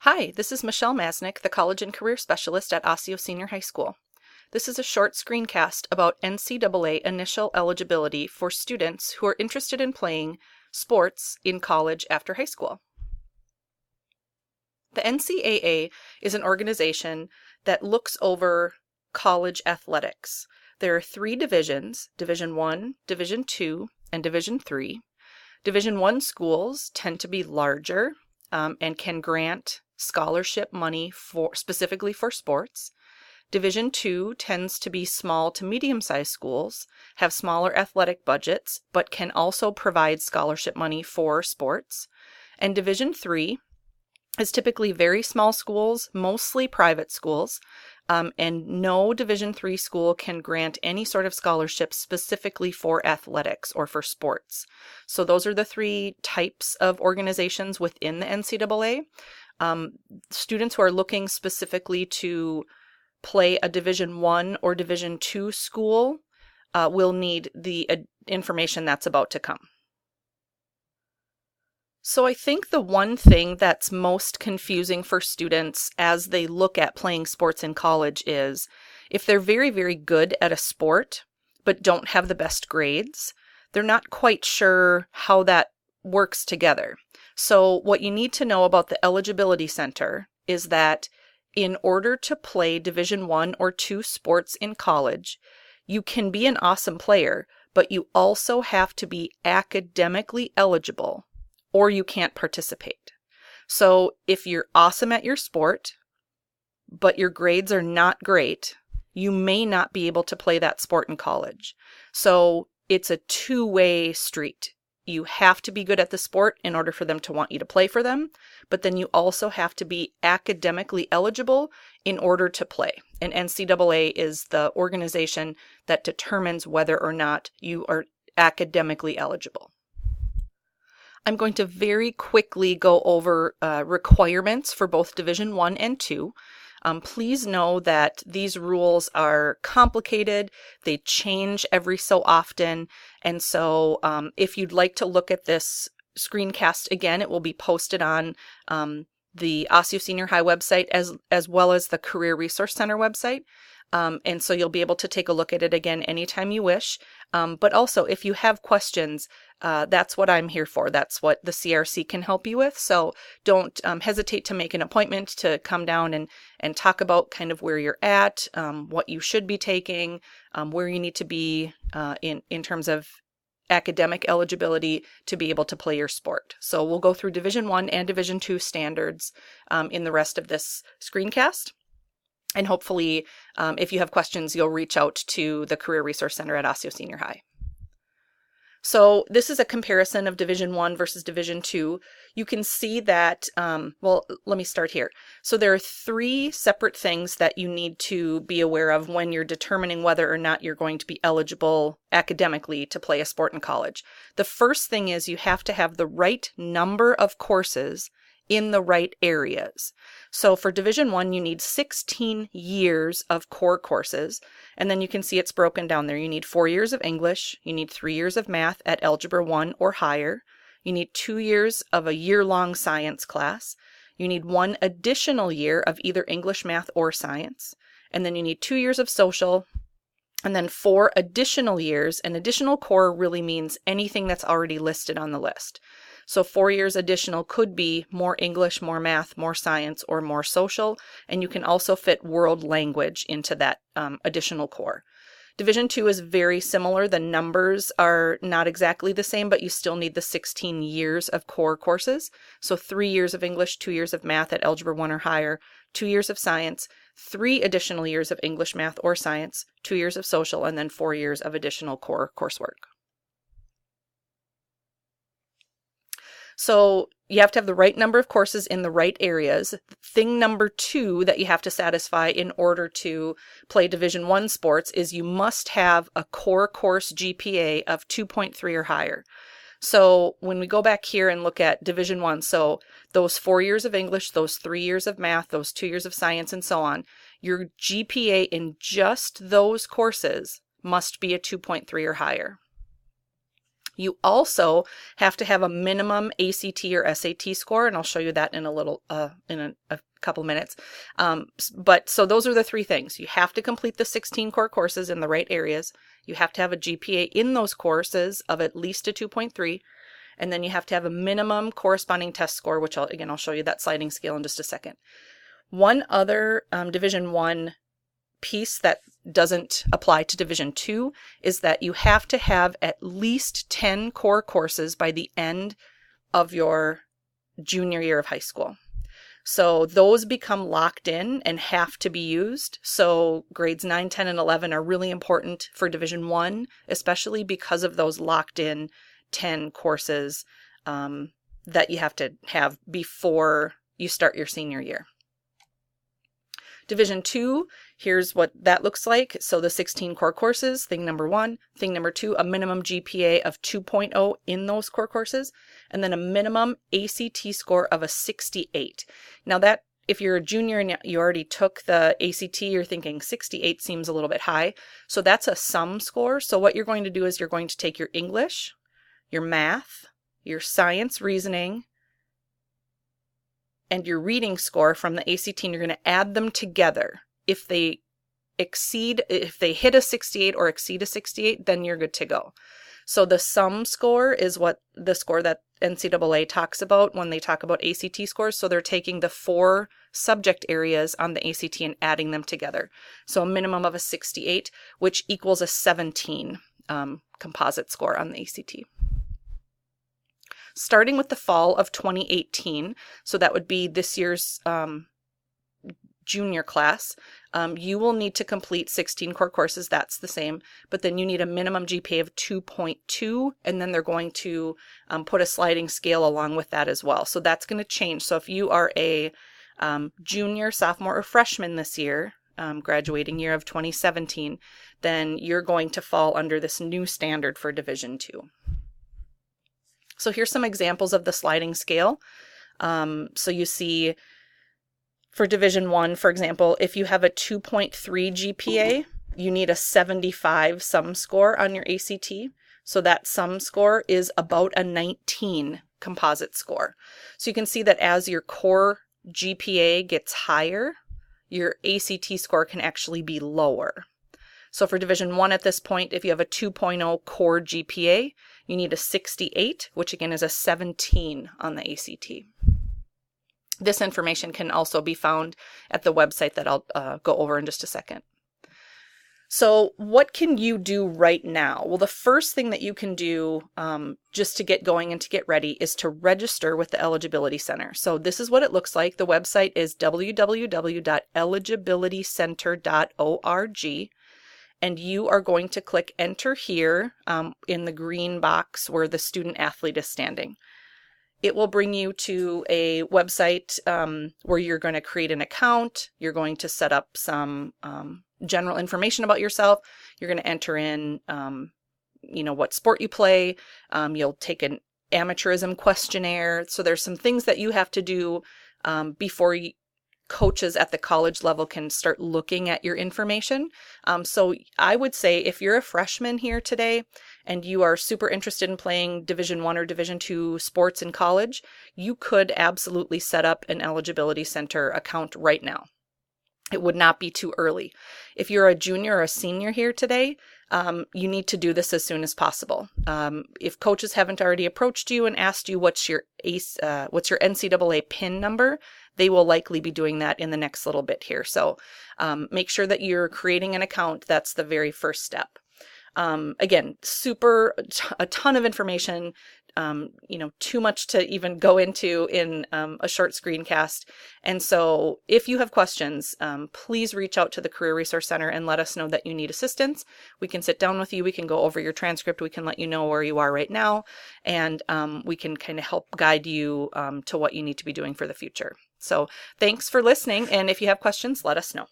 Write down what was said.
Hi, this is Michelle Masnick, the College and Career Specialist at Osseo Senior High School. This is a short screencast about NCAA initial eligibility for students who are interested in playing sports in college after high school. The NCAA is an organization that looks over college athletics. There are three divisions: Division I, Division II, and Division III. Division I schools tend to be larger and can grant scholarship money specifically for sports. Division II tends to be small to medium-sized schools, have smaller athletic budgets, but can also provide scholarship money for sports. And Division III is typically very small schools, mostly private schools, and no Division III school can grant any sort of scholarship specifically for athletics or for sports. So those are the three types of organizations within the NCAA. Students who are looking specifically to play a Division I or Division II school will need the information that's about to come. So I think the one thing that's most confusing for students as they look at playing sports in college is if they're very, very good at a sport but don't have the best grades, they're not quite sure how that works together. So what you need to know about the Eligibility Center is that in order to play Division I or II sports in college, you can be an awesome player, but you also have to be academically eligible, or you can't participate. So if you're awesome at your sport, but your grades are not great, you may not be able to play that sport in college. So it's a two-way street. You have to be good at the sport in order for them to want you to play for them, but then you also have to be academically eligible in order to play. And NCAA is the organization that determines whether or not you are academically eligible. I'm going to very quickly go over requirements for both Division I and II. Please know that these rules are complicated. They change every so often. And so if you'd like to look at this screencast again, it will be posted on the Osseo Senior High website as well as the Career Resource Center website. And so you'll be able to take a look at it again anytime you wish. But also, if you have questions, that's what I'm here for. That's what the CRC can help you with. So don't hesitate to make an appointment to come down and talk about kind of where you're at, what you should be taking, where you need to be in terms of academic eligibility to be able to play your sport. So we'll go through Division I and Division II standards in the rest of this screencast. And hopefully, if you have questions, you'll reach out to the Career Resource Center at Osseo Senior High. So this is a comparison of Division I versus Division II. You can see that, well, let me start here. So there are three separate things that you need to be aware of when you're determining whether or not you're going to be eligible academically to play a sport in college. The first thing is you have to have the right number of courses in the right areas. So for Division I, you need 16 years of core courses, and then you can see it's broken down there. You need 4 years of English, you need 3 years of math at Algebra 1 or higher, you need 2 years of a year-long science class, you need 1 additional year of either English, math, or science, and then you need 2 years of social, and then 4 additional years. And additional core really means anything that's already listed on the list. So 4 years additional could be more English, more math, more science, or more social, and you can also fit world language into that additional core. Division II is very similar. The numbers are not exactly the same, but you still need the 16 years of core courses. So 3 years of English, 2 years of math at Algebra 1 or higher, 2 years of science, 3 additional years of English, math, or science, 2 years of social, and then 4 years of additional core coursework. So you have to have the right number of courses in the right areas. Thing number 2 that you have to satisfy in order to play Division I sports is you must have a core course GPA of 2.3 or higher. So when we go back here and look at Division I, so those 4 years of English, those 3 years of math, those 2 years of science, and so on, your GPA in just those courses must be a 2.3 or higher. You also have to have a minimum ACT or SAT score, and I'll show you that in a couple minutes. So those are the three things. You have to complete the 16 core courses in the right areas. You have to have a GPA in those courses of at least a 2.3, and then you have to have a minimum corresponding test score, which I'll show you that sliding scale in just a second. One other Division I piece that doesn't apply to Division II is that you have to have at least 10 core courses by the end of your junior year of high school. So those become locked in and have to be used. So grades 9, 10, and 11 are really important for Division I, especially because of those locked in 10 courses that you have to have before you start your senior year. Division II, here's what that looks like. So the 16 core courses, thing number one. Thing number two, a minimum GPA of 2.0 in those core courses, and then a minimum ACT score of a 68. Now that, if you're a junior and you already took the ACT, you're thinking 68 seems a little bit high. So that's a sum score. So what you're going to do is you're going to take your English, your math, your science, reasoning, and your reading score from the ACT, and you're going to add them together. If they hit a 68 or exceed a 68, then you're good to go. So the sum score is what the score that NCAA talks about when they talk about ACT scores. So they're taking the 4 subject areas on the ACT and adding them together. So a minimum of a 68, which equals a 17 composite score on the ACT. Starting with the fall of 2018, so that would be this year's junior class, you will need to complete 16 core courses. That's the same, but then you need a minimum GPA of 2.2, and then they're going to put a sliding scale along with that as well. So that's going to change. So if you are a junior, sophomore, or freshman this year, graduating year of 2017, then you're going to fall under this new standard for Division II. So here's some examples of the sliding scale. So you see for Division I, for example, if you have a 2.3 GPA, you need a 75 sum score on your ACT. So that sum score is about a 19 composite score. So you can see that as your core GPA gets higher, your ACT score can actually be lower. So for Division I at this point, if you have a 2.0 core GPA, you need a 68, which again is a 17 on the ACT. This information can also be found at the website that I'll go over in just a second. So what can you do right now? Well, the first thing that you can do just to get going and to get ready is to register with the Eligibility Center. So this is what it looks like. The website is www.eligibilitycenter.org. And you are going to click enter here in the green box where the student athlete is standing. It will bring you to a website where you're going to create an account. You're going to set up some general information about yourself. You're going to enter in, what sport you play. You'll take an amateurism questionnaire. So there's some things that you have to do before coaches at the college level can start looking at your information. So I would say if you're a freshman here today and you are super interested in playing Division I or Division II sports in college, you could absolutely set up an Eligibility Center account right now. It would not be too early. If you're a junior or a senior here today, you need to do this as soon as possible. If coaches haven't already approached you and asked you what's your NCAA PIN number, they will likely be doing that in the next little bit here. So make sure that you're creating an account. That's the very first step. Again, a ton of information, too much to even go into in a short screencast. And so if you have questions, please reach out to the Career Resource Center and let us know that you need assistance. We can sit down with you. We can go over your transcript. We can let you know where you are right now. And we can kind of help guide you to what you need to be doing for the future. So thanks for listening. And if you have questions, let us know.